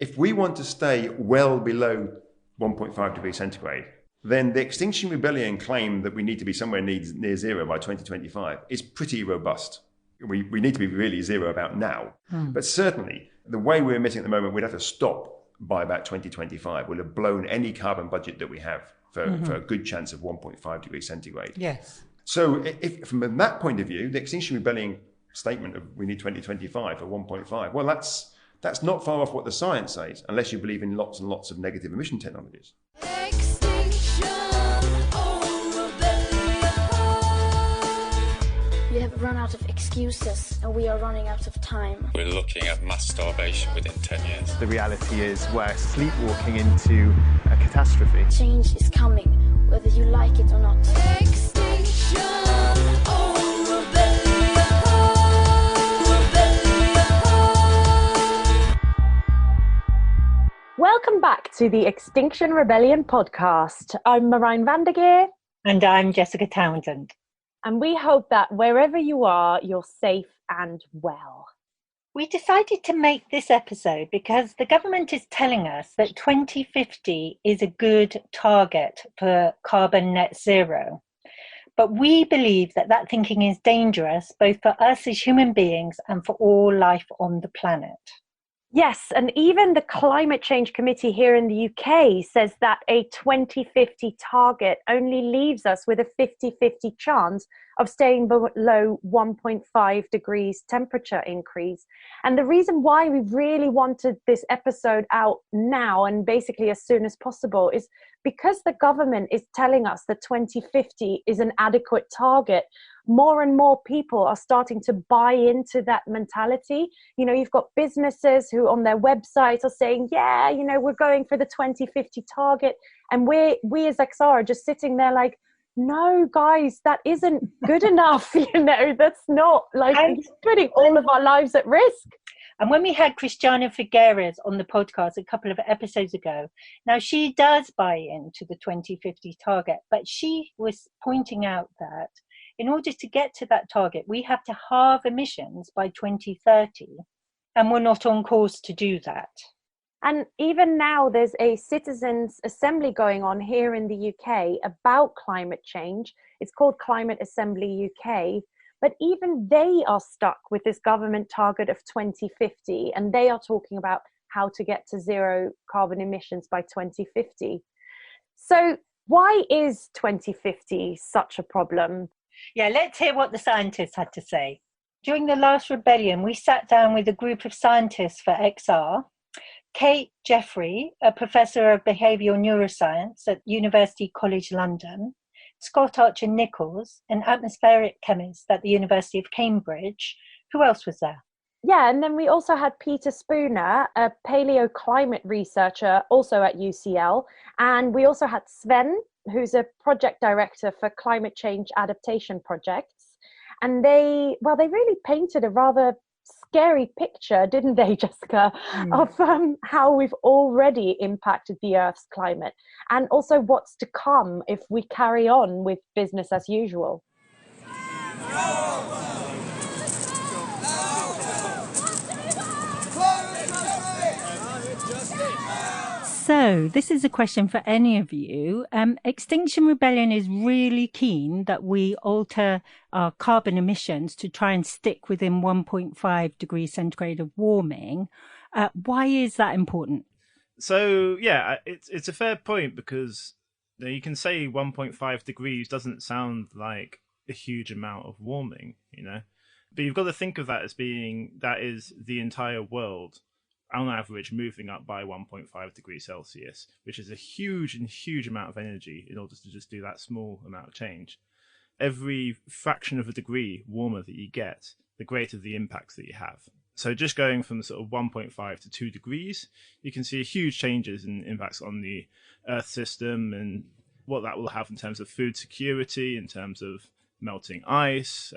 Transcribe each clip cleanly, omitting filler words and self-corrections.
If we want to stay well below 1.5 degrees centigrade, then the Extinction Rebellion claim that we need to be somewhere near zero by 2025 is pretty robust. We need to be really zero about now. But certainly, the way we're emitting at the moment, we'd have to stop by about 2025. We'll have blown any carbon budget that we have for a good chance of 1.5 degrees centigrade. Yes. So if from that point of view, the Extinction Rebellion statement of we need 2025 for 1.5, well, that's not far off what the science says, unless you believe in lots and lots of negative emission technologies. We have run out of excuses and we are running out of time. We're looking at mass starvation within 10 years. The reality is we're sleepwalking into a catastrophe. Change is coming, whether you like it or not. Extinction or rebellion. Welcome back to the Extinction Rebellion podcast. I'm Marijn van der Geer. And I'm Jessica Townsend. And we hope that wherever you are, you're safe and well. We decided to make this episode because the government is telling us that 2050 is a good target for carbon net zero. But we believe that that thinking is dangerous, both for us as human beings and for all life on the planet. Yes, and even the Climate Change Committee here in the UK says that a 2050 target only leaves us with a 50-50 chance of staying below 1.5 degrees temperature increase. And the reason why we really wanted this episode out now and basically as soon as possible is because the government is telling us that 2050 is an adequate target. More and more people are starting to buy into that mentality. You know, you've got businesses who on their websites are saying, yeah, you know, we're going for the 2050 target. And we as XR are just sitting there like, no, guys, that isn't good enough. You know, that's not like putting all of our lives at risk. And when we had Christiana Figueres on the podcast a couple of episodes ago, now she does buy into the 2050 target, but she was pointing out that in order to get to that target, we have to halve emissions by 2030, and we're not on course to do that. And even now, there's a citizens' assembly going on here in the UK about climate change. It's called Climate Assembly UK. But even they are stuck with this government target of 2050, and they are talking about how to get to zero carbon emissions by 2050. So why is 2050 such a problem? Yeah, let's hear what the scientists had to say. During the last rebellion, we sat down with a group of scientists for XR. Kate Jeffrey, a professor of behavioural neuroscience at University College London, Scott Archer-Nichols, an atmospheric chemist at the University of Cambridge. Who else was there? Yeah, and then we also had Peter Spooner, a paleoclimate researcher, also at UCL. And we also had Sven, who's a project director for climate change adaptation projects. And they really painted a rather scary picture, didn't they, Jessica, of how we've already impacted the Earth's climate and also what's to come if we carry on with business as usual. So this is a question for any of you. Extinction Rebellion is really keen that we alter our carbon emissions to try and stick within 1.5 degrees centigrade of warming. Why is that important? So, yeah, it's a fair point because you can say 1.5 degrees doesn't sound like a huge amount of warming, you know, but you've got to think of that as being that is the entire world on average moving up by 1.5 degrees Celsius, which is a huge amount of energy in order to just do that small amount of change. Every fraction of a degree warmer that you get, the greater the impacts that you have. So just going from sort of 1.5 to 2 degrees, you can see huge changes in impacts on the Earth system and what that will have in terms of food security, in terms of melting ice,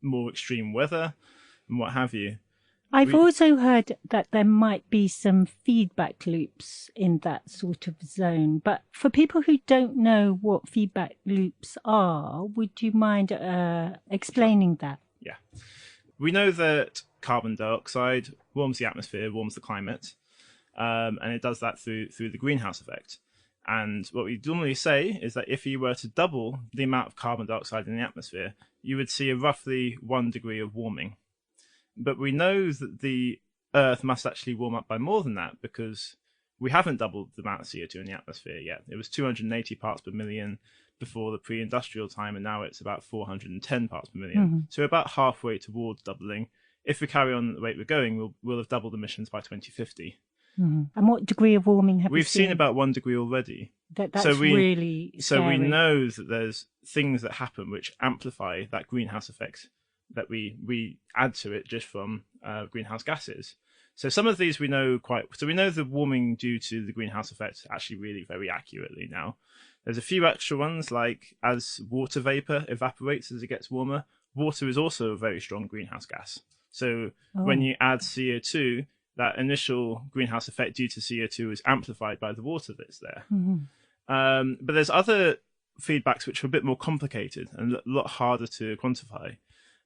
more extreme weather, and what have you. I've also heard that there might be some feedback loops in that sort of zone. But for people who don't know what feedback loops are, would you mind explaining that? Yeah. We know that carbon dioxide warms the atmosphere, warms the climate. and it does that through the greenhouse effect. And what we normally say is that if you were to double the amount of carbon dioxide in the atmosphere, you would see a roughly 1 degree of warming. But we know that the Earth must actually warm up by more than that, because we haven't doubled the amount of CO2 in the atmosphere yet. It was 280 parts per million before the pre-industrial time, and now it's about 410 parts per million. Mm-hmm. So we're about halfway towards doubling. If we carry on at the rate we're going, we'll have doubled emissions by 2050. Mm-hmm. And what degree of warming have We've seen about 1 degree already. That's really scary. So we know that there's things that happen which amplify that greenhouse effect that we add to it just from greenhouse gases. So some of these we know so we know the warming due to the greenhouse effect actually really very accurately now. There's a few extra ones, like as water vapor evaporates as it gets warmer, water is also a very strong greenhouse gas. So when you add CO2, that initial greenhouse effect due to CO2 is amplified by the water that's there. Mm-hmm. But there's other feedbacks which are a bit more complicated and a lot harder to quantify.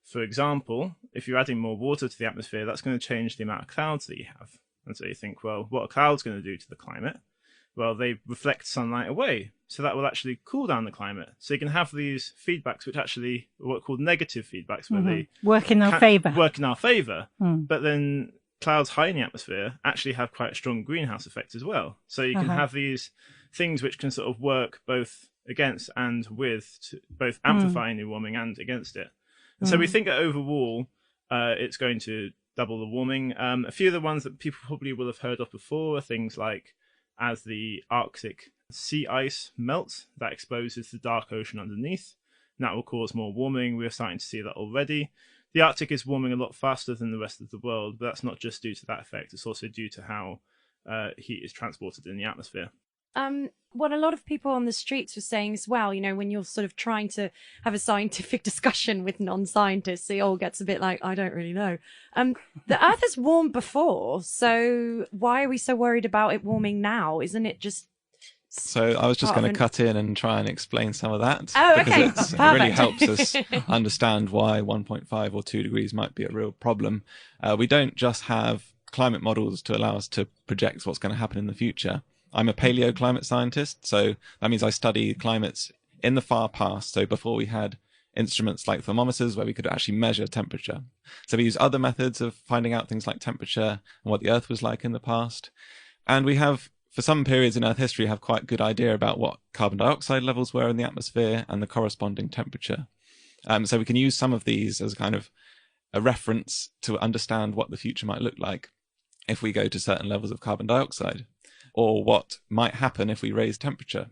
For example, if you're adding more water to the atmosphere, that's going to change the amount of clouds that you have. And so you think, well, what are clouds going to do to the climate? Well, they reflect sunlight away, so that will actually cool down the climate. So you can have these feedbacks which actually are what are called negative feedbacks, where they work in our favour. But then clouds high in the atmosphere actually have quite a strong greenhouse effect as well. So you can have these things which can sort of work both against and with, both amplifying the warming and against it. And so we think that overall it's going to double the warming. A few of the ones that people probably will have heard of before are things like as the Arctic sea ice melts, that exposes the dark ocean underneath, and that will cause more warming. We're starting to see that already. The Arctic is warming a lot faster than the rest of the world, but that's not just due to that effect. It's also due to how heat is transported in the atmosphere. What a lot of people on the streets were saying as well, you know, when you're sort of trying to have a scientific discussion with non-scientists, it all gets a bit like, I don't really know. The Earth has warmed before, so why are we so worried about it warming now? Isn't it just... So I was just going to cut in and try and explain some of that. Oh, okay. Because it really helps us understand why 1.5 or 2 degrees might be a real problem. We don't just have climate models to allow us to project what's going to happen in the future. I'm a paleoclimate scientist, so that means I study climates in the far past, so before we had instruments like thermometers where we could actually measure temperature. So we use other methods of finding out things like temperature and what the Earth was like in the past. And we have, for some periods in Earth history, have quite a good idea about what carbon dioxide levels were in the atmosphere and the corresponding temperature. So we can use some of these as kind of a reference to understand what the future might look like if we go to certain levels of carbon dioxide, or what might happen if we raise temperature.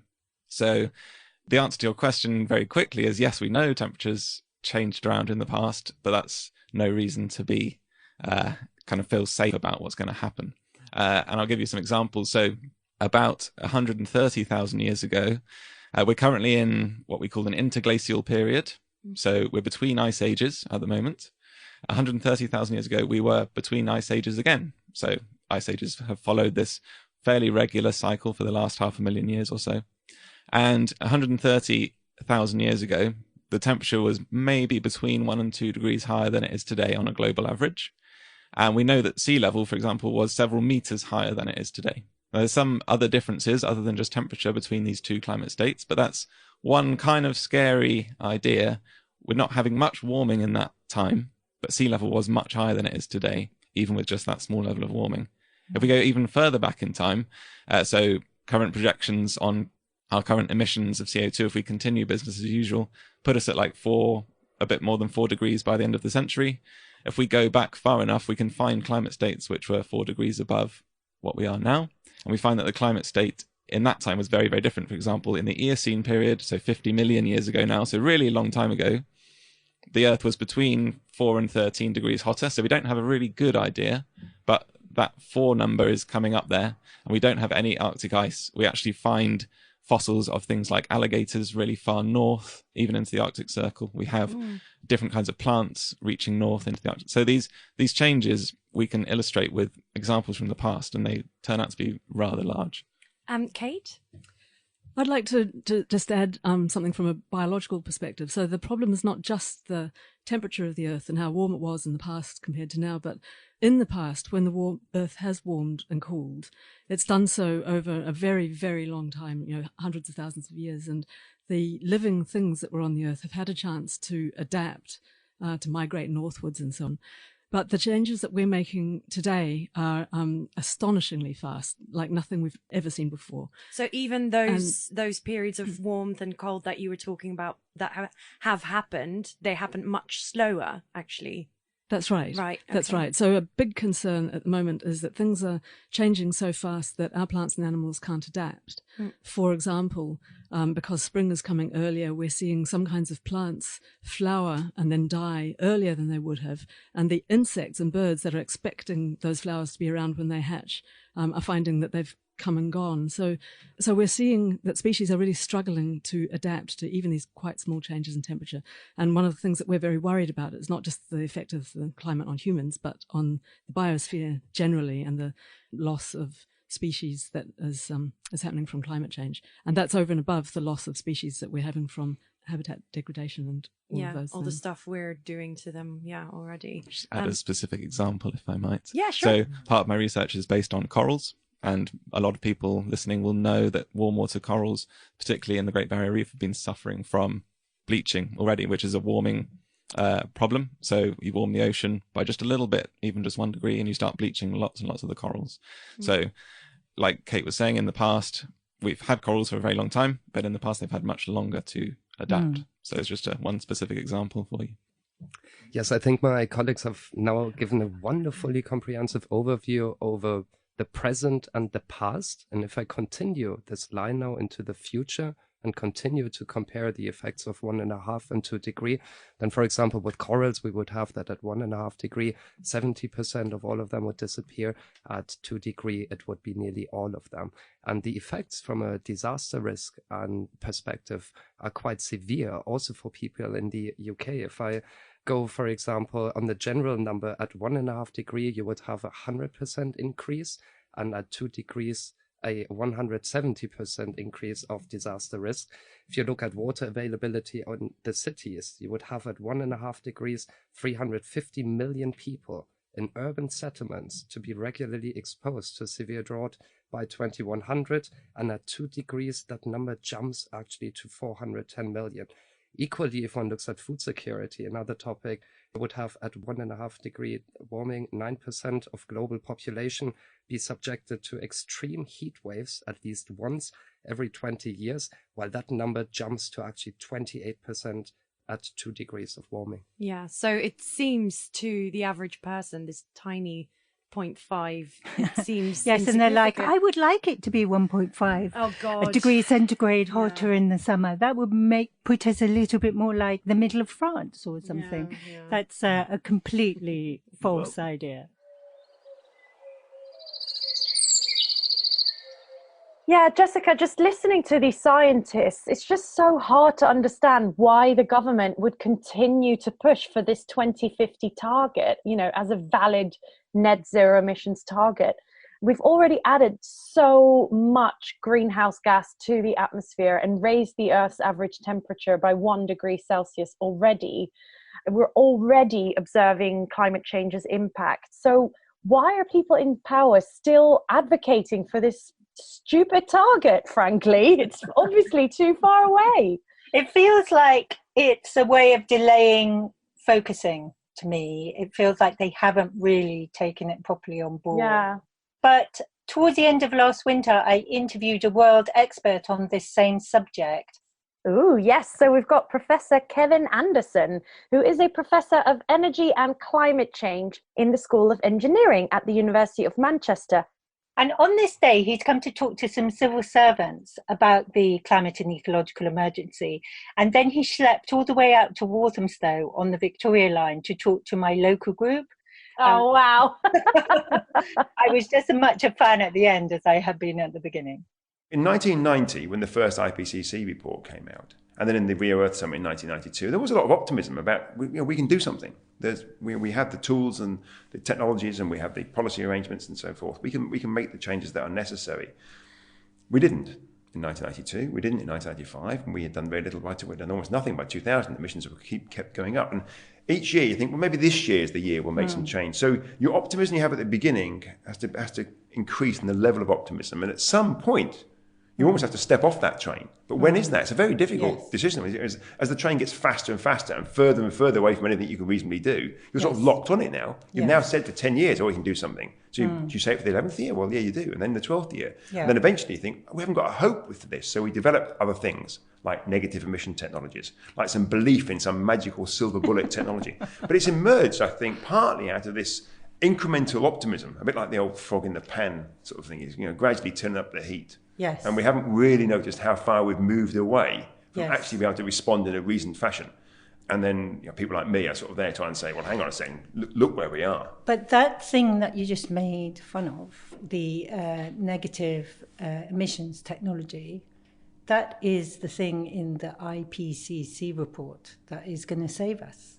So the answer to your question very quickly is yes, we know temperatures changed around in the past, but that's no reason to be kind of feel safe about what's going to happen. And I'll give you some examples. So about 130,000 years ago, we're currently in what we call an interglacial period. So we're between ice ages at the moment. 130,000 years ago, we were between ice ages again. So ice ages have followed this fairly regular cycle for the last 500,000 years or so. And 130,000 years ago, the temperature was maybe between 1 and 2 degrees higher than it is today on a global average. And we know that sea level, for example, was several meters higher than it is today. Now, there's some other differences other than just temperature between these two climate states, but that's one kind of scary idea. We're not having much warming in that time, but sea level was much higher than it is today, even with just that small level of warming. If we go even further back in time, so current projections on our current emissions of CO2, if we continue business as usual, put us at like a bit more than 4 degrees by the end of the century. If we go back far enough, we can find climate states which were 4 degrees above what we are now. And we find that the climate state in that time was very, very different. For example, in the Eocene period, so 50 million years ago now, so really a long time ago, the Earth was between 4 and 13 degrees hotter. So we don't have a really good idea, but that 4 number is coming up there, and we don't have any Arctic ice. We actually find fossils of things like alligators really far north, even into the Arctic Circle. We have different kinds of plants reaching north into the Arctic. So these changes we can illustrate with examples from the past, and they turn out to be rather large. Kate? I'd like to just add something from a biological perspective. So the problem is not just the temperature of the Earth and how warm it was in the past compared to now, but in the past, when the Earth has warmed and cooled, it's done so over a very, very long time, hundreds of thousands of years. And the living things that were on the Earth have had a chance to adapt, to migrate northwards and so on. But the changes that we're making today are astonishingly fast, like nothing we've ever seen before. So even those periods of warmth and cold that you were talking about that have happened, they happen much slower, actually. That's right. Right. Okay. That's right. So a big concern at the moment is that things are changing so fast that our plants and animals can't adapt. For example, because spring is coming earlier, we're seeing some kinds of plants flower and then die earlier than they would have. And the insects and birds that are expecting those flowers to be around when they hatch are finding that they've come and gone. So we're seeing that species are really struggling to adapt to even these quite small changes in temperature. And one of the things that we're very worried about is not just the effect of the climate on humans, but on the biosphere generally and the loss of species that is happening from climate change. And that's over and above the loss of species that we're having from habitat degradation and all of those all things. the stuff we're doing to them already. Just add a specific example, if I might. Yeah, sure. So part of my research is based on corals. And a lot of people listening will know that warm water corals, particularly in the Great Barrier Reef, have been suffering from bleaching already, which is a warming problem. So you warm the ocean by just a little bit, even just 1 degree, and you start bleaching lots and lots of the corals. So like Kate was saying, in the past, we've had corals for a very long time, but in the past they've had much longer to adapt. So it's just one specific example for you. Yes, I think my colleagues have now given a wonderfully comprehensive overview over the present and the past. And if I continue this line now into the future and continue to compare the effects of 1.5 and 2 degree, then for example, with corals, we would have that at 1.5 degree, 70% of all of them would disappear. At 2 degree, it would be nearly all of them. And the effects from a disaster risk and perspective are quite severe also for people in the UK. If I go, for example, on the general number, at 1.5 degree, you would have 100% increase, and at 2 degrees, a 170% increase of disaster risk. If you look at water availability on the cities, you would have at 1.5 degrees, 350 million people in urban settlements to be regularly exposed to severe drought by 2100, and at 2 degrees, that number jumps actually to 410 million. Equally, if one looks at food security, another topic, it would have at 1.5 degree warming, 9% of global population be subjected to extreme heat waves at least once every 20 years, while that number jumps to actually 28% at 2 degrees of warming. Yeah, so it seems to the average person, this tiny 0.5, it seems yes, and they're like, I would like it to be 1.5 degrees centigrade hotter in the summer. That would put us a little bit more like the middle of France or something. That's a completely false idea. Yeah, Jessica, just listening to these scientists, it's just so hard to understand why the government would continue to push for this 2050 target, as a valid net zero emissions target. We've already added so much greenhouse gas to the atmosphere and raised the Earth's average temperature by 1 degree Celsius already. We're already observing climate change's impact. So why are people in power still advocating for this stupid target, frankly? It's obviously too far away. It feels like it's a way of delaying focusing to me. It feels like they haven't really taken it properly on board. Yeah. But towards the end of last winter, I interviewed a world expert on this same subject. Ooh, yes. So we've got Professor Kevin Anderson, who is a professor of energy and climate change in the School of Engineering at the University of Manchester. And on this day, he's come to talk to some civil servants about the climate and ecological emergency. And then he schlepped all the way out to Walthamstow on the Victoria line to talk to my local group. Oh, wow. I was just as much a fan at the end as I had been at the beginning. In 1990, when the first IPCC report came out, and then in the Rio Earth Summit in 1992, there was a lot of optimism about, we can do something. We have the tools and the technologies, and we have the policy arrangements and so forth. We can make the changes that are necessary. We didn't in 1992. We didn't in 1995, and we had done very little. We'd done almost nothing by 2000. Emissions kept going up, and each year you think, well, maybe this year is the year we'll make some change. So your optimism you have at the beginning has to increase in the level of optimism. And at some point, you almost have to step off that train. But when is that? It's a very difficult decision. As the train gets faster and faster and further away from anything you can reasonably do, you're sort of locked on it now. You've now said for 10 years, oh, you can do something. So you say it for the 11th year? Well, yeah, you do. And then the 12th year. Yeah. And then eventually you think, we haven't got a hope with this. So we develop other things like negative emission technologies, like some belief in some magical silver bullet technology. But it's emerged, I think, partly out of this incremental optimism, a bit like the old frog in the pan sort of thing, is gradually turning up the heat. Yes. And we haven't really noticed how far we've moved away from actually being able to respond in a reasoned fashion. And then people like me are sort of there trying to say, well, hang on a second, look where we are. But that thing that you just made fun of, the negative emissions technology, that is the thing in the IPCC report that is going to save us.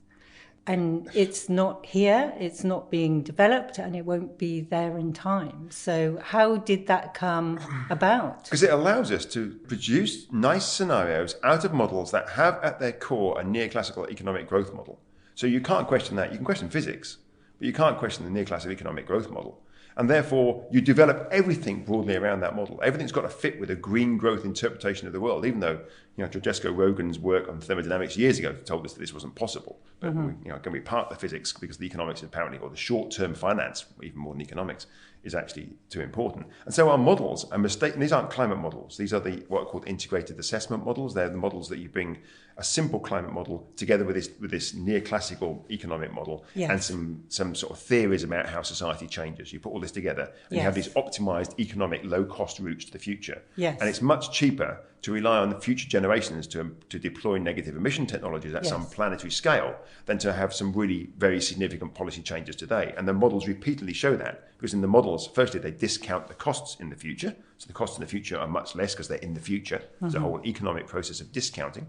And it's not here, it's not being developed, and it won't be there in time. So how did that come about? Because it allows us to produce nice scenarios out of models that have at their core a neoclassical economic growth model. So you can't question that. You can question physics, but you can't question the neoclassical economic growth model. And therefore, you develop everything broadly around that model. Everything's got to fit with a green growth interpretation of the world, even though Francesco Rogan's work on thermodynamics years ago told us that this wasn't possible. But can we part the physics because the economics apparently, or the short-term finance, even more than economics, is actually too important. And so our models are mistaken. These aren't climate models. These are what are called integrated assessment models. They're the models that you bring a simple climate model together with this neoclassical economic model and some sort of theories about how society changes. You put all this together and you have these optimized economic low-cost routes to the future. Yes. And it's much cheaper to rely on the future generations to deploy negative emission technologies at some planetary scale than to have some really very significant policy changes today. And the models repeatedly show that, because in the models, firstly, they discount the costs in the future. So the costs in the future are much less because they're in the future. There's a whole economic process of discounting.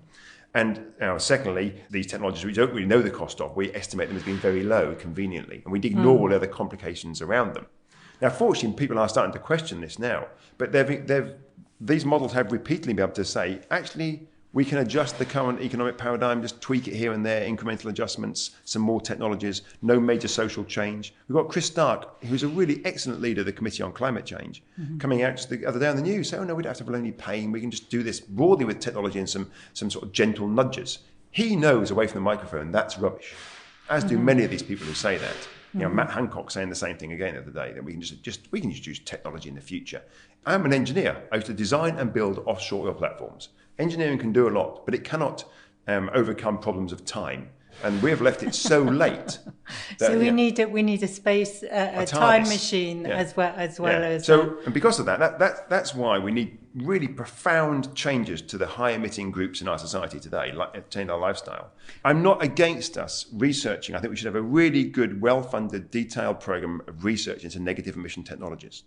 And secondly, these technologies we don't really know the cost of, we estimate them as being very low conveniently, and we ignore all the other complications around them. Now, fortunately, people are starting to question this now, but these models have repeatedly been able to say, actually, we can adjust the current economic paradigm, just tweak it here and there, incremental adjustments, some more technologies, no major social change. We've got Chris Stark, who's a really excellent leader of the Committee on Climate Change, coming out just the other day on the news, saying, oh no, we don't have to have any pain, we can just do this broadly with technology and some sort of gentle nudges. He knows away from the microphone that's rubbish, as do many of these people who say that. Matt Hancock saying the same thing again the other day, that we can just use technology in the future. I'm an engineer. I used to design and build offshore oil platforms. Engineering can do a lot, but it cannot overcome problems of time. And we have left it so late. That, so we need a space, a time machine as well as. So, and because of that's why we need really profound changes to the high emitting groups in our society today, like change our lifestyle. I'm not against us researching. I think we should have a really good, well-funded, detailed program of research into negative emission technologies.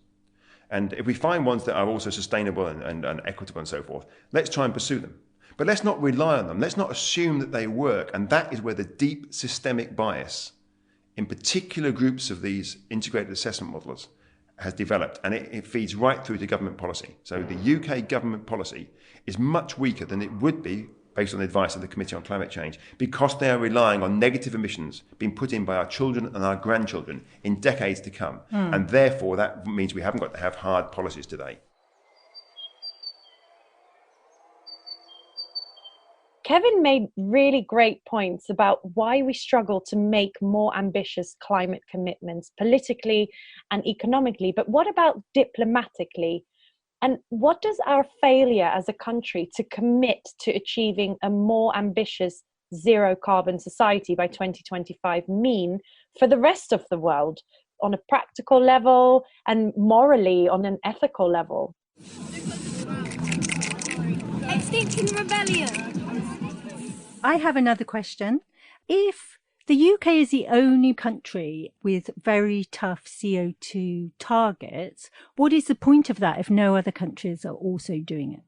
And if we find ones that are also sustainable and equitable and so forth, let's try and pursue them. But let's not rely on them. Let's not assume that they work. And that is where the deep systemic bias in particular groups of these integrated assessment modelers has developed. And it feeds right through to government policy. So the UK government policy is much weaker than it would be based on the advice of the Committee on Climate Change, because they are relying on negative emissions being put in by our children and our grandchildren in decades to come. And therefore, that means we haven't got to have hard policies today. Kevin made really great points about why we struggle to make more ambitious climate commitments politically and economically, but what about diplomatically? And what does our failure as a country to commit to achieving a more ambitious zero carbon society by 2025 mean for the rest of the world on a practical level and morally on an ethical level? Extinction Rebellion. I have another question. If the UK is the only country with very tough CO2 targets, what is the point of that if no other countries are also doing it?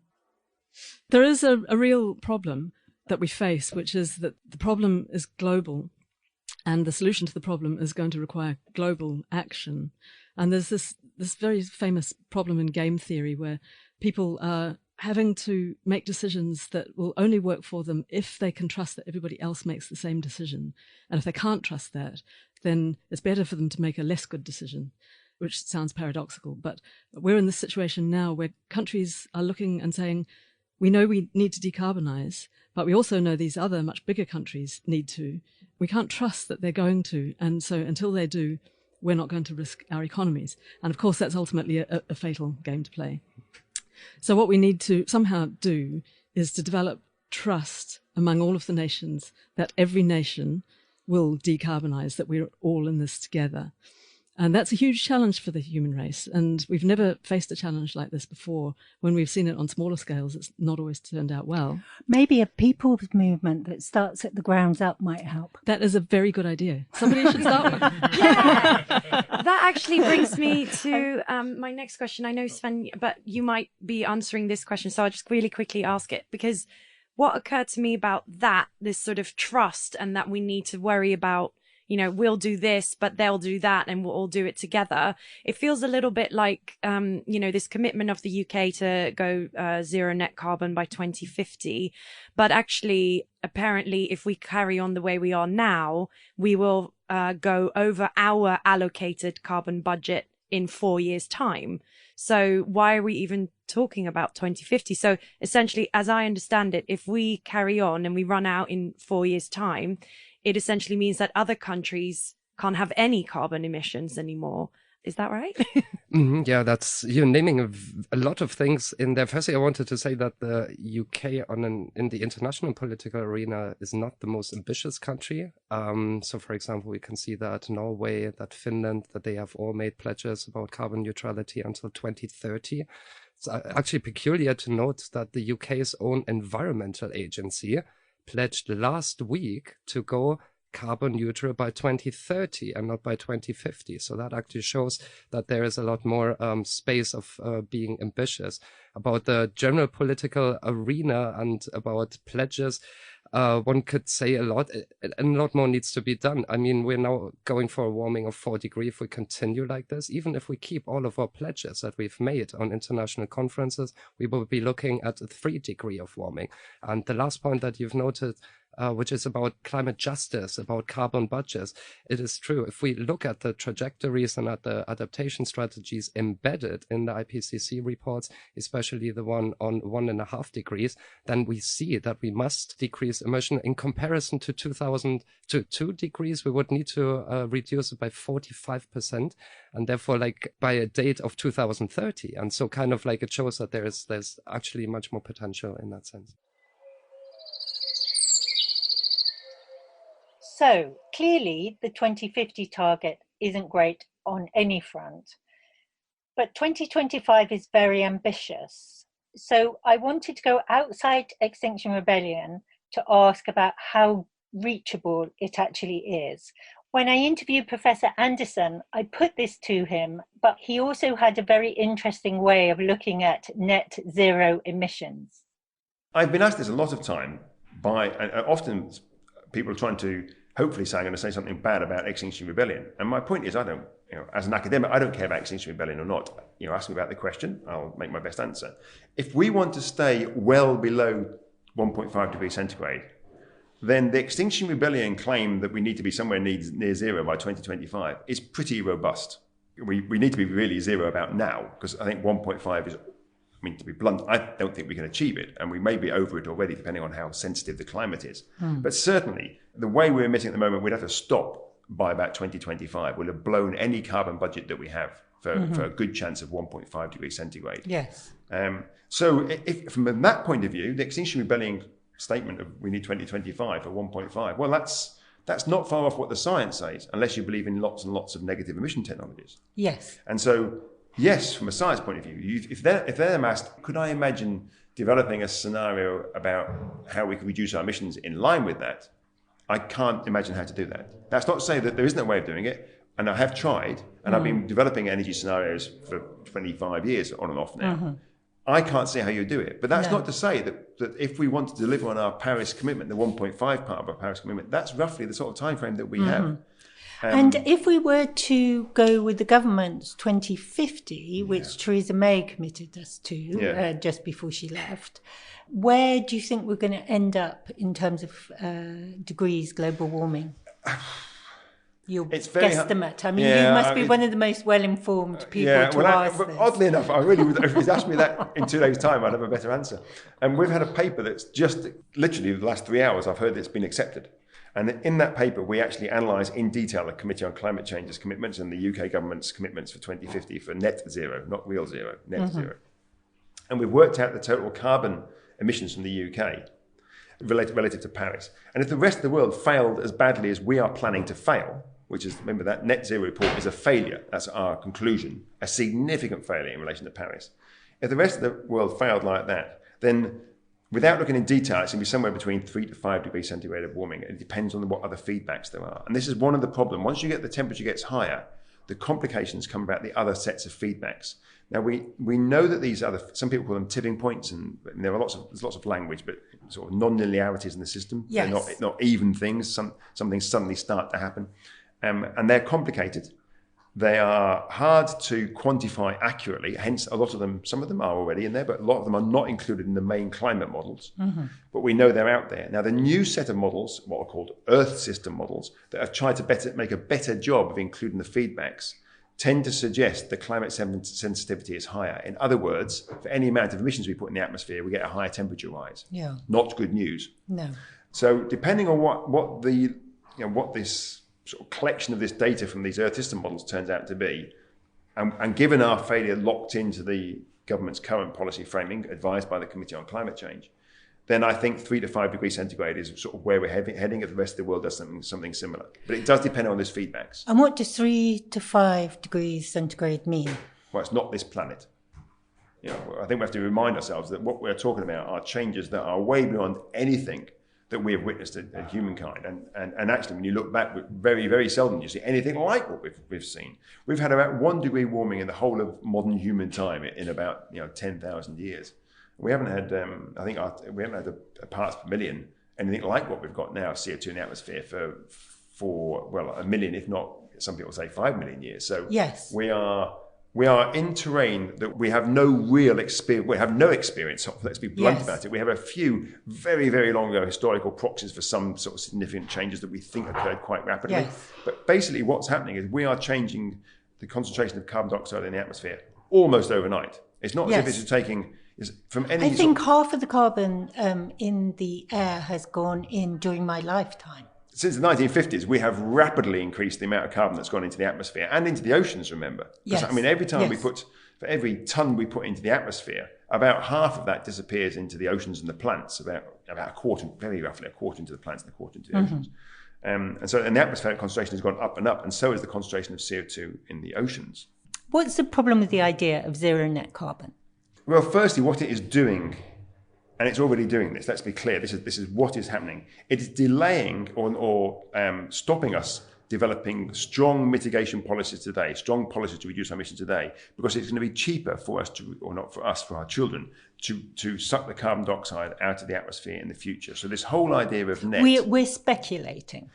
There is a real problem that we face, which is that the problem is global, and the solution to the problem is going to require global action. And there's this very famous problem in game theory where people are having to make decisions that will only work for them if they can trust that everybody else makes the same decision. And if they can't trust that, then it's better for them to make a less good decision, which sounds paradoxical. But we're in this situation now where countries are looking and saying, we know we need to decarbonize, but we also know these other much bigger countries need to. We can't trust that they're going to. And so until they do, we're not going to risk our economies. And of course, that's ultimately a fatal game to play. So what we need to somehow do is to develop trust among all of the nations that every nation will decarbonize, that we're all in this together. And that's a huge challenge for the human race. And we've never faced a challenge like this before. When we've seen it on smaller scales, it's not always turned out well. Maybe a people's movement that starts at the grounds up might help. That is a very good idea. Somebody should start one. Yeah. That actually brings me to my next question. I know, Sven, but you might be answering this question, so I'll just really quickly ask it. Because what occurred to me about that, this sort of trust, and that we need to worry about, you know, we'll do this, but they'll do that, and we'll all do it together. It feels a little bit like, you know, this commitment of the UK to go zero net carbon by 2050. But actually, apparently, if we carry on the way we are now, we will go over our allocated carbon budget in 4 years' time. So why are we even talking about 2050? So essentially, as I understand it, if we carry on and we run out in 4 years' time, it essentially means that other countries can't have any carbon emissions anymore. Is that right? Yeah, you're naming a lot of things in there. Firstly, I wanted to say that the UK in the international political arena is not the most ambitious country. So, for example, we can see that Norway, that Finland, that they have all made pledges about carbon neutrality until 2030. It's actually peculiar to note that the UK's own environmental agency pledged last week to go carbon neutral by 2030 and not by 2050. So that actually shows that there is a lot more space of being ambitious. About the general political arena and about pledges, one could say a lot more needs to be done. I mean, we're now going for a warming of 4 degrees if we continue like this. Even if we keep all of our pledges that we've made on international conferences, we will be looking at a 3 degree of warming. And the last point that you've noted, which is about climate justice, about carbon budgets. It is true. If we look at the trajectories and at the adaptation strategies embedded in the IPCC reports, especially the one on 1.5 degrees, then we see that we must decrease emission in comparison to 2 degrees. We would need to reduce it by 45%, and therefore like by a date of 2030. And so kind of like it shows that there's actually much more potential in that sense. So clearly the 2050 target isn't great on any front, but 2025 is very ambitious. So I wanted to go outside Extinction Rebellion to ask about how reachable it actually is. When I interviewed Professor Anderson, I put this to him, but he also had a very interesting way of looking at net zero emissions. I've been asked this a lot of time by, often people are trying to hopefully say I'm going to say something bad about Extinction Rebellion. And my point is, I don't, as an academic, I don't care about Extinction Rebellion or not. Ask me about the question, I'll make my best answer. If we want to stay well below 1.5 degrees centigrade, then the Extinction Rebellion claim that we need to be somewhere near zero by 2025 is pretty robust. We need to be really zero about now, because I think 1.5 is, to be blunt, I don't think we can achieve it. And we may be over it already, depending on how sensitive the climate is. But certainly, the way we're emitting at the moment, we'd have to stop by about 2025. We'll have blown any carbon budget that we have for a good chance of 1.5 degrees centigrade. Yes. So if from that point of view, the Extinction Rebellion statement of we need 2025 for 1.5, well, that's not far off what the science says, unless you believe in lots and lots of negative emission technologies. Yes. And so, yes, from a science point of view, if they're asked, could I imagine developing a scenario about how we can reduce our emissions in line with that? I can't imagine how to do that. That's not to say that there isn't a way of doing it, and I have tried, and I've been developing energy scenarios for 25 years on and off now. I can't see how you do it. But that's not to say that if we want to deliver on our Paris commitment, the 1.5 part of our Paris commitment, that's roughly the sort of time frame that we have. And if we were to go with the government's 2050, which Theresa May committed us to just before she left, where do you think we're going to end up in terms of degrees global warming? Your guesstimate. I mean, you must be one of the most well-informed people to ask this. Oddly enough, I really would. If you'd asked me that in 2 days' time, I'd have a better answer. And we've had a paper that's just literally the last 3 hours, I've heard it's been accepted. And in that paper, we actually analyse in detail the Committee on Climate Change's commitments and the UK government's commitments for 2050 for net zero, not real zero, net zero. And we've worked out the total carbon emissions from the UK relative to Paris. And if the rest of the world failed as badly as we are planning to fail, which is, remember, that net zero report is a failure, that's our conclusion, a significant failure in relation to Paris. If the rest of the world failed like that, then without looking in detail, it's going to be somewhere between 3 to 5 degrees centigrade of warming. It depends on what other feedbacks there are. And this is one of the problems. Once you get the temperature gets higher, the complications come about the other sets of feedbacks. Now, we know that these other, some people call them tipping points, and there are there's lots of language, but sort of non-linearities in the system. Yes. They're not even things. Some things suddenly start to happen. And they're complicated. They are hard to quantify accurately, hence a lot of them, some of them are already in there, but a lot of them are not included in the main climate models. But we know they're out there. Now, the new set of models, what are called Earth system models, that have tried to make a better job of including the feedbacks, tend to suggest the climate sensitivity is higher. In other words, for any amount of emissions we put in the atmosphere, we get a higher temperature rise. Yeah. Not good news. No. So depending on what this sort of collection of this data from these Earth system models turns out to be, and given our failure locked into the government's current policy framing, advised by the Committee on Climate Change, then I think 3 to 5 degrees centigrade is sort of where we're heading if the rest of the world does something similar. But it does depend on those feedbacks. And what does 3 to 5 degrees centigrade mean? Well, it's not this planet. I think we have to remind ourselves that what we're talking about are changes that are way beyond anything that we have witnessed at humankind. And actually, when you look back, very, very seldom you see anything like what we've seen. We've had about 1 degree warming in the whole of modern human time in about 10,000 years. We haven't had, a parts per million, anything like what we've got now, CO2 in the atmosphere for 1 million, if not, some people say 5 million years. So yes. We are in terrain that we have no real experience. We have no experience of. Let's be blunt about it. We have a few very, very long historical proxies for some sort of significant changes that we think occurred quite rapidly. Yes. But basically, what's happening is we are changing the concentration of carbon dioxide in the atmosphere almost overnight. It's not as if it's taking from any. I think half of the carbon in the air has gone in during my lifetime. Since the 1950s, we have rapidly increased the amount of carbon that's gone into the atmosphere and into the oceans, remember. Yes. I mean, every time for every ton we put into the atmosphere, about half of that disappears into the oceans and the plants, about a quarter, very roughly a quarter into the plants and a quarter into the oceans. And the atmospheric concentration has gone up and up, and so is the concentration of CO2 in the oceans. What's the problem with the idea of zero net carbon? Well, firstly, what it is doing, and it's already doing this, let's be clear, this is what is happening. It is delaying or stopping us developing strong mitigation policies today, strong policies to reduce our emissions today, because it's going to be cheaper for us for our children, to suck the carbon dioxide out of the atmosphere in the future. So this whole idea of net... We're speculating.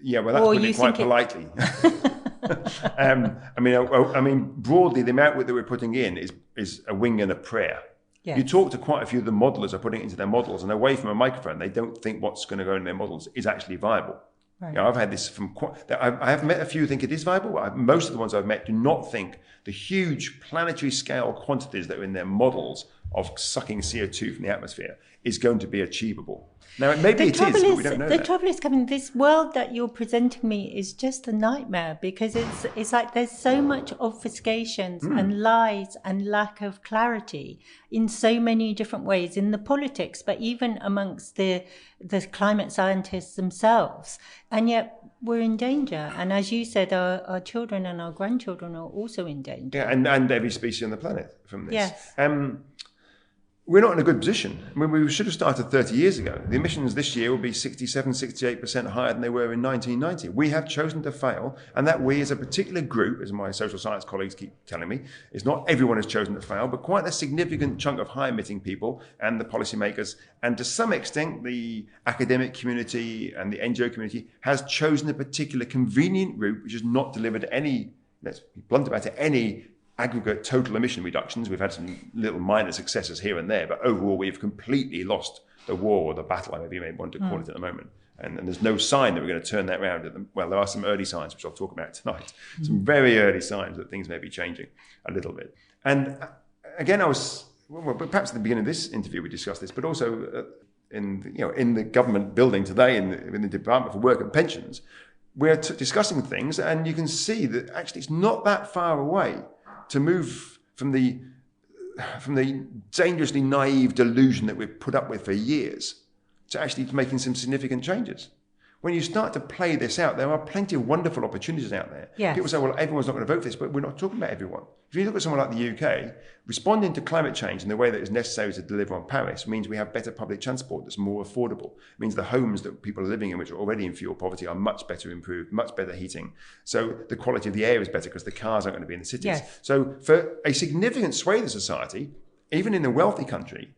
Yeah, well, that's putting it quite politely. I mean, broadly, the amount that we're putting in is a wing and a prayer. Yes. You talk to quite a few of the modelers are putting it into their models, and away from a microphone, they don't think what's going to go in their models is actually viable. Right. I've had this I have met a few who think it is viable, but most of the ones I've met do not think the huge planetary scale quantities that are in their models of sucking CO2 from the atmosphere is going to be achievable. Now, maybe it is, but we don't know that. The trouble is, Kevin, this world that you're presenting me is just a nightmare, because it's like there's so much obfuscations and lies and lack of clarity in so many different ways in the politics, but even amongst the climate scientists themselves. And yet we're in danger. And as you said, our children and our grandchildren are also in danger. Yeah, and every species on the planet from this. Yes. we're not in a good position. I mean, we should have started 30 years ago. The emissions this year will be 67, 68% higher than they were in 1990. We have chosen to fail, and that we as a particular group, as my social science colleagues keep telling me, is not everyone has chosen to fail, but quite a significant chunk of high emitting people and the policymakers, and to some extent the academic community and the NGO community has chosen a particular convenient route which has not delivered any, let's be blunt about it, any aggregate total emission reductions. We've had some little minor successes here and there, but overall we've completely lost the war or the battle, however you may want to call it at the moment. And there's no sign that we're going to turn that around. Well, there are some early signs, which I'll talk about tonight. Some very early signs that things may be changing a little bit. And again, perhaps at the beginning of this interview we discussed this, but also in the government building today, in the Department for Work and Pensions, we're discussing things, and you can see that actually it's not that far away to move from the dangerously naive delusion that we've put up with for years to actually making some significant changes. When you start to play this out, there are plenty of wonderful opportunities out there. Yes. People say, well, everyone's not going to vote for this, but we're not talking about everyone. If you look at someone like the UK, responding to climate change in the way that is necessary to deliver on Paris means we have better public transport that's more affordable. It means the homes that people are living in, which are already in fuel poverty, are much better improved, much better heating. So the quality of the air is better because the cars aren't going to be in the cities. Yes. So for a significant swathe of society, even in a wealthy country,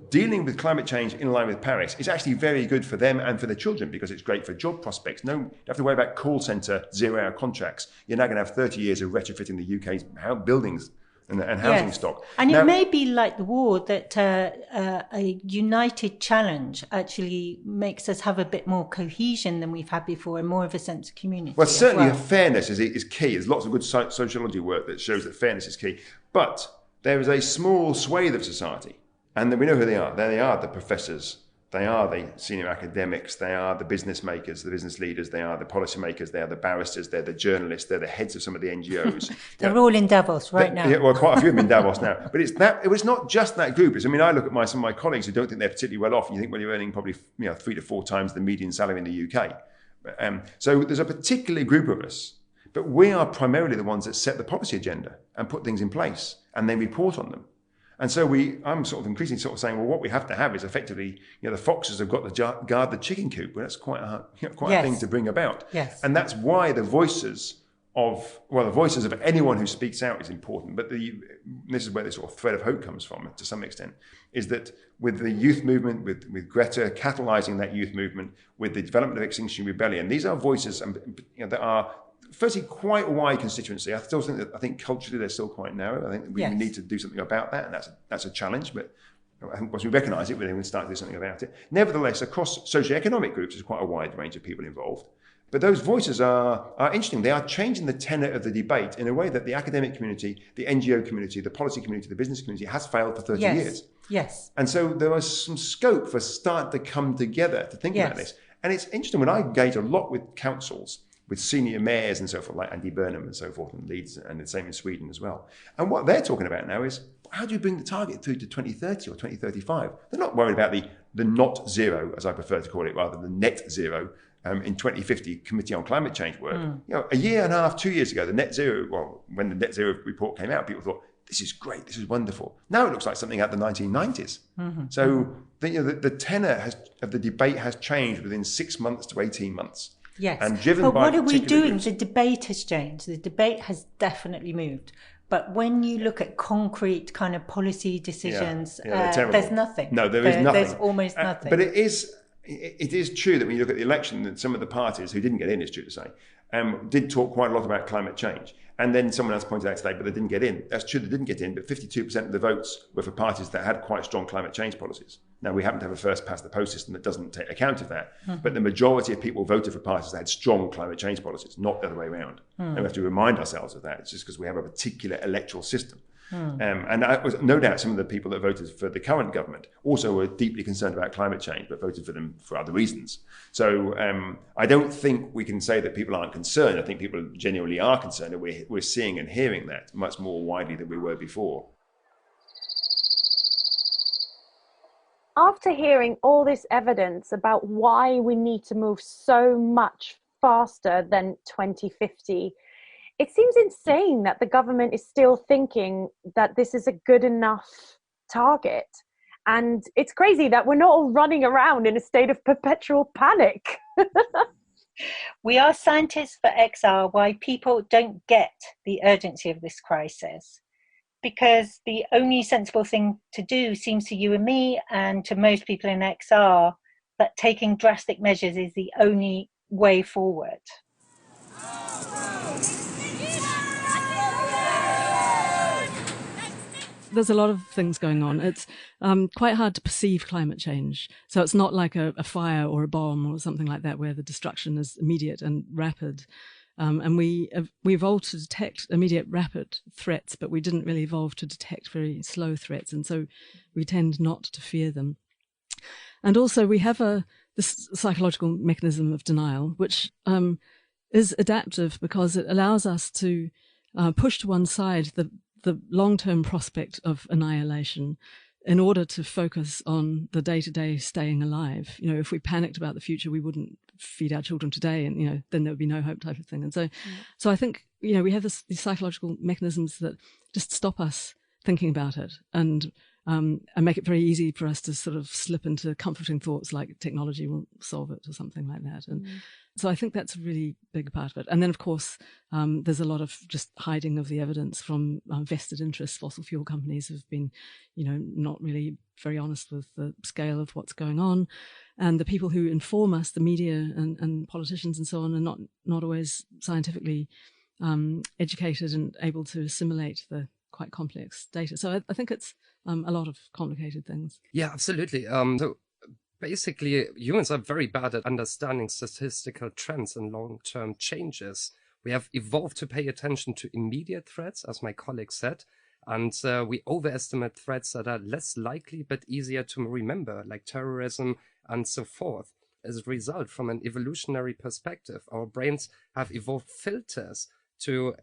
dealing with climate change in line with Paris is actually very good for them and for their children because it's great for job prospects. No, you don't have to worry about call centre, 0-hour contracts. You're now going to have 30 years of retrofitting the UK's buildings and housing stock. And now, it may be like the war that a united challenge actually makes us have a bit more cohesion than we've had before and more of a sense of community. Well, certainly fairness is key. There's lots of good sociology work that shows that fairness is key. But there is a small swathe of society, and we know who they are. They are the professors. They are the senior academics. They are the business makers, the business leaders. They are the policymakers. They are the barristers. They're the journalists. They're the heads of some of the NGOs. They're all in Davos now. Yeah, well, quite a few of them in Davos now. But it was not just that group. I look at some of my colleagues who don't think they're particularly well off. And you think, well, you're earning probably 3 to 4 times the median salary in the UK. So there's a particular group of us. But we are primarily the ones that set the policy agenda and put things in place and then report on them. And so I'm sort of increasingly saying, well, what we have to have is effectively, the foxes have got to guard the chicken coop. Well, that's quite a thing to bring about. Yes. And that's why the voices of anyone who speaks out is important. But this is where the sort of thread of hope comes from, to some extent, is that with the youth movement, with Greta catalysing that youth movement, with the development of Extinction Rebellion, these are voices that are firstly quite a wide constituency. I think culturally they're still quite narrow. I think we need to do something about that, and that's a challenge. But I think once we recognise it, we'll start to do something about it. Nevertheless, across socioeconomic groups, there's quite a wide range of people involved. But those voices are interesting. They are changing the tenor of the debate in a way that the academic community, the NGO community, the policy community, the business community has failed for 30 years. Yes. And so there was some scope for starting to come together to think about this. And it's interesting when I engage a lot with councils, with senior mayors and so forth, like Andy Burnham and so forth in Leeds, and the same in Sweden as well. And what they're talking about now is, how do you bring the target through to 2030 or 2035? They're not worried about the not zero, as I prefer to call it, rather than net zero in 2050 Committee on Climate Change work. A year and a half, 2 years ago, when the net zero report came out, people thought, this is great, this is wonderful. Now it looks like something out of the 1990s. So the tenor of the debate has changed within 6 months to 18 months. Yes, and driven but by what are we doing? groups. The debate has changed. The debate has definitely moved. But when you look at concrete kind of policy decisions, there's nothing. No, there is nothing. There's almost nothing. But it is true that when you look at the election, that some of the parties who didn't get in, it's true to say, did talk quite a lot about climate change. And then someone else pointed out today, but they didn't get in. That's true, they didn't get in, but 52% of the votes were for parties that had quite strong climate change policies. Now, we happen to have a first past the post system that doesn't take account of that. But the majority of people voted for parties that had strong climate change policies, not the other way around. And we have to remind ourselves of that. It's just because we have a particular electoral system. And no doubt some of the people that voted for the current government also were deeply concerned about climate change, but voted for them for other reasons. So I don't think we can say that people aren't concerned. I think people genuinely are concerned, and we're seeing and hearing that much more widely than we were before. After hearing all this evidence about why we need to move so much faster than 2050, it seems insane that the government is still thinking that this is a good enough target. And it's crazy that we're not all running around in a state of perpetual panic. We are scientists for XR why people don't get the urgency of this crisis, because the only sensible thing to do seems to you and me and to most people in XR that taking drastic measures is the only way forward. There's a lot of things going on. It's quite hard to perceive climate change. So it's not like a fire or a bomb or something like that where the destruction is immediate and rapid. And we evolved to detect immediate rapid threats, but we didn't really evolve to detect very slow threats. And so we tend not to fear them. And also we have this psychological mechanism of denial, which is adaptive because it allows us to push to one side the long-term prospect of annihilation in order to focus on the day-to-day staying alive. You know, if we panicked about the future, we wouldn't feed our children today, and, you know, then there would be no hope type of thing. And so I think, you know, we have these psychological mechanisms that just stop us thinking about it and make it very easy for us to sort of slip into comforting thoughts like technology will solve it or something like that. And so I think that's a really big part of it. And then, of course, there's a lot of just hiding of the evidence from vested interests. Fossil fuel companies have been, you know, not really very honest with the scale of what's going on. And the people who inform us, the media and politicians and so on, are not always scientifically educated and able to assimilate the quite complex data. So I think it's a lot of complicated things. Yeah, absolutely. So basically, humans are very bad at understanding statistical trends and long-term changes. We have evolved to pay attention to immediate threats, as my colleague said, and we overestimate threats that are less likely but easier to remember, like terrorism and so forth. As a result, from an evolutionary perspective, our brains have evolved filters to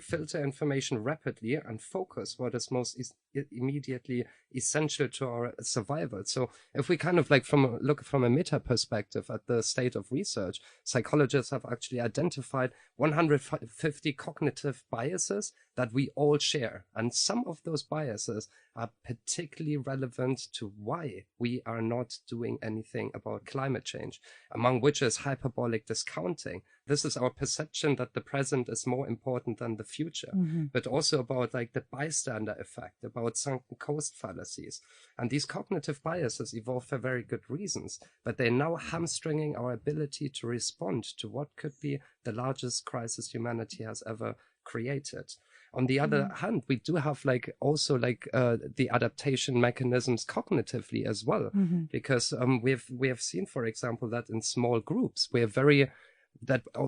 filter information rapidly and focus what is most immediately essential to our survival. So if we kind of like look from a meta perspective at the state of research, psychologists have actually identified 150 cognitive biases that we all share. And some of those biases are particularly relevant to why we are not doing anything about climate change, among which is hyperbolic discounting. This is our perception that the present is more important than the future, but also about like the bystander effect, about sunken coast fallacies. And these cognitive biases evolved for very good reasons, but they're now hamstringing our ability to respond to what could be the largest crisis humanity has ever created. On the other hand, we do have the adaptation mechanisms cognitively as well, because we have seen, for example, that in small groups,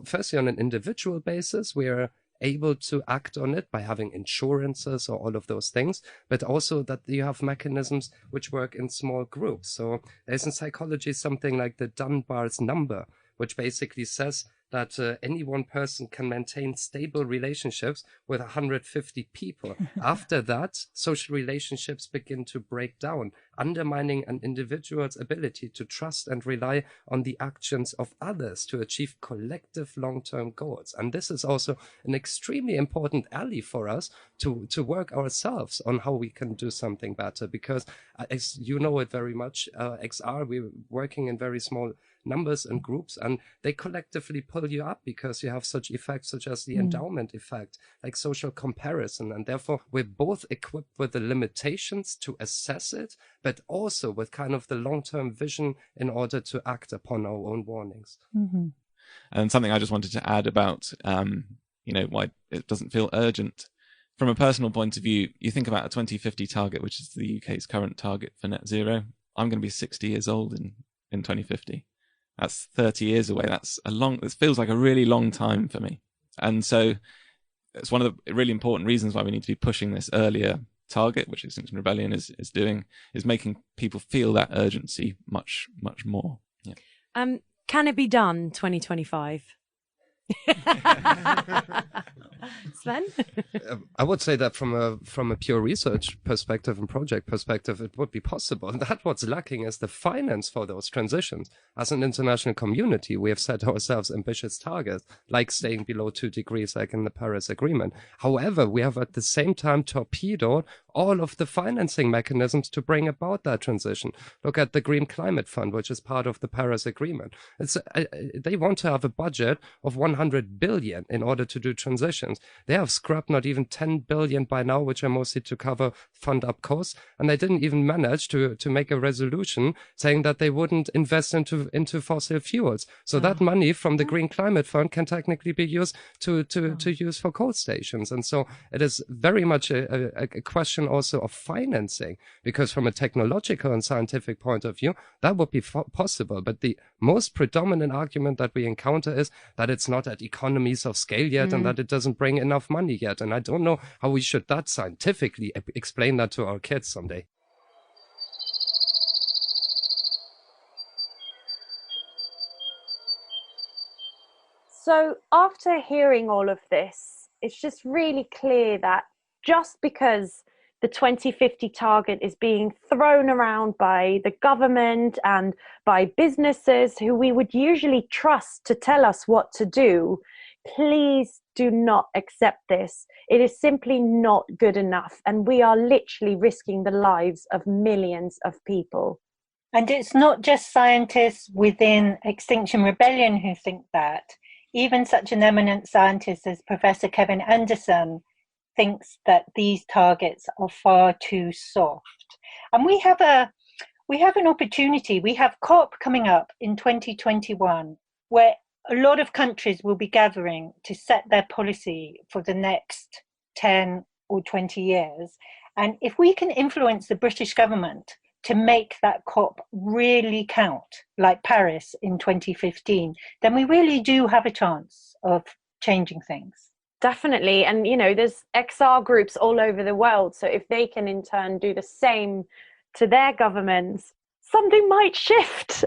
firstly on an individual basis, we are able to act on it by having insurances or all of those things, but also that you have mechanisms which work in small groups. So there's in psychology something like the Dunbar's number, which basically says that any one person can maintain stable relationships with 150 people. After that, social relationships begin to break down, undermining an individual's ability to trust and rely on the actions of others to achieve collective long-term goals. And this is also an extremely important ally for us to work ourselves on how we can do something better, because as you know it very much, XR, we're working in very small numbers and groups, and they collectively pull you up because you have such effects such as the endowment effect, like social comparison, and therefore we're both equipped with the limitations to assess it, but also with kind of the long-term vision in order to act upon our own warnings. And something I just wanted to add about why it doesn't feel urgent. From a personal point of view, you think about a 2050 target, which is the UK's current target for net zero. I'm going to be 60 years old in 2050. That's 30 years away. It feels like a really long time for me. And so it's one of the really important reasons why we need to be pushing this earlier target, which Extinction Rebellion is doing, is making people feel that urgency much, much more. Yeah. Can it be done 2025? Sven? I would say that from a pure research perspective and project perspective, it would be possible. That what's lacking is the finance for those transitions. As an international community, we have set ourselves ambitious targets, like staying below 2 degrees, like in the Paris Agreement. However, we have at the same time torpedoed all of the financing mechanisms to bring about that transition. Look at the Green Climate Fund, which is part of the Paris Agreement. They want to have a budget of 100 billion in order to do transitions. They have scrapped not even 10 billion by now, which are mostly to cover fund up costs. And they didn't even manage to make a resolution saying that they wouldn't invest into fossil fuels. So that money from the Green Climate Fund can technically be used to use for coal stations. And so it is very much a question also of financing, because from a technological and scientific point of view, that would be possible. But the most predominant argument that we encounter is that it's not at economies of scale yet and that it doesn't bring enough money yet. And I don't know how we should that scientifically explain that to our kids someday. So after hearing all of this, it's just really clear that just because the 2050 target is being thrown around by the government and by businesses who we would usually trust to tell us what to do, please do not accept this. It is simply not good enough, and we are literally risking the lives of millions of people. And it's not just scientists within Extinction Rebellion who think that. Even such an eminent scientist as Professor Kevin Anderson thinks that these targets are far too soft. And we have an opportunity. We have COP coming up in 2021, where a lot of countries will be gathering to set their policy for the next 10 or 20 years. And if we can influence the British government to make that COP really count, like Paris in 2015, then we really do have a chance of changing things. Definitely. And, you know, there's XR groups all over the world. So if they can in turn do the same to their governments, something might shift.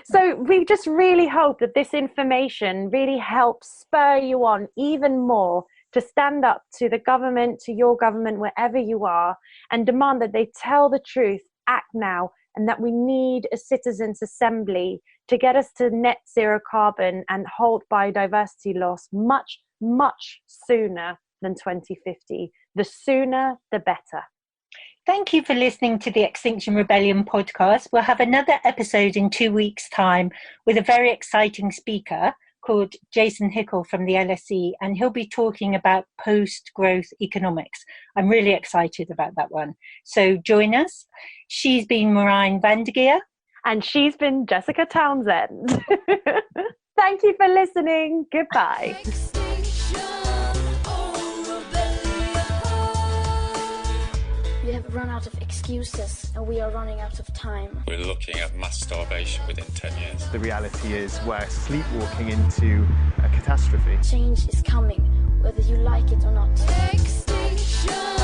So we just really hope that this information really helps spur you on even more to stand up to the government, to your government, wherever you are, and demand that they tell the truth, act now, and that we need a citizens' assembly to get us to net zero carbon and halt biodiversity loss much, much sooner than 2050. The sooner, the better. Thank you for listening to the Extinction Rebellion podcast. We'll have another episode in 2 weeks' time with a very exciting speaker called Jason Hickel from the LSE, and he'll be talking about post-growth economics. I'm really excited about that one. So join us. She's been Marijn van der Geer. And she's been Jessica Townsend. Thank you for listening. Goodbye. We have run out of excuses and we are running out of time. We're looking at mass starvation within 10 years. The reality is we're sleepwalking into a catastrophe. Change is coming, whether you like it or not. Extinction.